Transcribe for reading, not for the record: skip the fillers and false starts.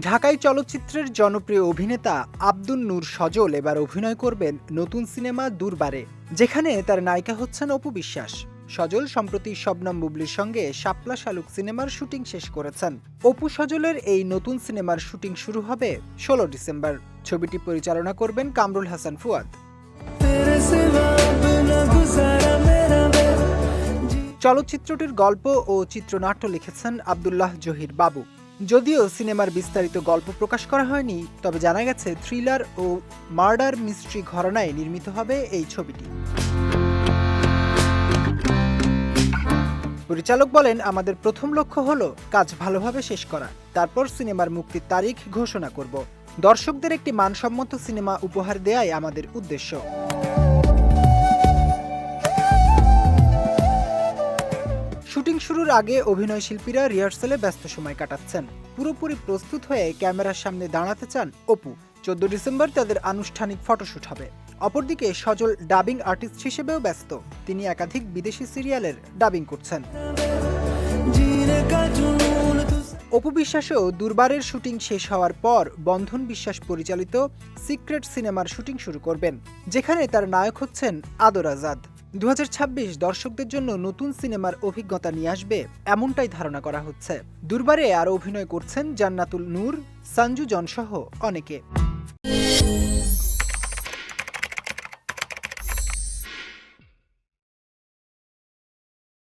ঢাকাই চলচ্চিত্রের জনপ্রিয় অভিনেতা আব্দুন নূর সজল এবার অভিনয় করবেন নতুন সিনেমা দুর্বারে, যেখানে তার নায়িকা হচ্ছেন অপু বিশ্বাস। সজল সম্প্রতি শবনম বুবলির সঙ্গে শাপলা শালুক সিনেমার শুটিং শেষ করেছেন। অপু সজলের এই নতুন সিনেমার শুটিং শুরু হবে ১৬ ডিসেম্বর। ছবিটি পরিচালনা করবেন কামরুল হাসান ফুয়াদ। চলচ্চিত্রটির গল্প ও চিত্রনাট্য লিখেছেন আব্দুল্লাহ জহির বাবু। যদিও সিনেমার বিস্তারিত গল্প প্রকাশ করা হয়নি, তবে জানা গেছে থ্রিলার ও মার্ডার মিস্ট্রি ঘরানায় নির্মিত হবে এই ছবিটি। পরিচালক বলেন, আমাদের প্রথম লক্ষ্য হলো কাজ ভালোভাবে শেষ করা, তারপর সিনেমার মুক্তির তারিখ ঘোষণা করব। দর্শকদের একটি মানসম্মত সিনেমা উপহার দেয়াই আমাদের উদ্দেশ্য। শুটিং শুরুর আগে অভিনয় শিল্পীরা রিহার্সালে ব্যস্ত সময় কাটাচ্ছেন। পুরোপুরি প্রস্তুত হয়ে ক্যামেরার সামনে দাঁড়াতে চান অপু। ১৪ ডিসেম্বর তাদের আনুষ্ঠানিক ফটোশুট হবে। অপরদিকে সজল ডাবিং আর্টিস্ট হিসেবেও ব্যস্ত। তিনি একাধিক বিদেশি সিরিয়ালের ডাবিং করছেন। অপু বিশ্বাসও দুর্বারের শুটিং শেষ হওয়ার পর বন্ধন বিশ্বাস পরিচালিত সিক্রেট সিনেমার শুটিং শুরু করবেন, যেখানে তার নায়ক হচ্ছেন আদর আজাদ। ২০২৬ দর্শকদের জন্য নতুন সিনেমার অভিজ্ঞতা নিয়ে আসবে, এমনটাই ধারণা করা হচ্ছে। দুর্বারে আরও অভিনয় করছেন জান্নাতুল নূর, সঞ্জু জন সহ অনেকে।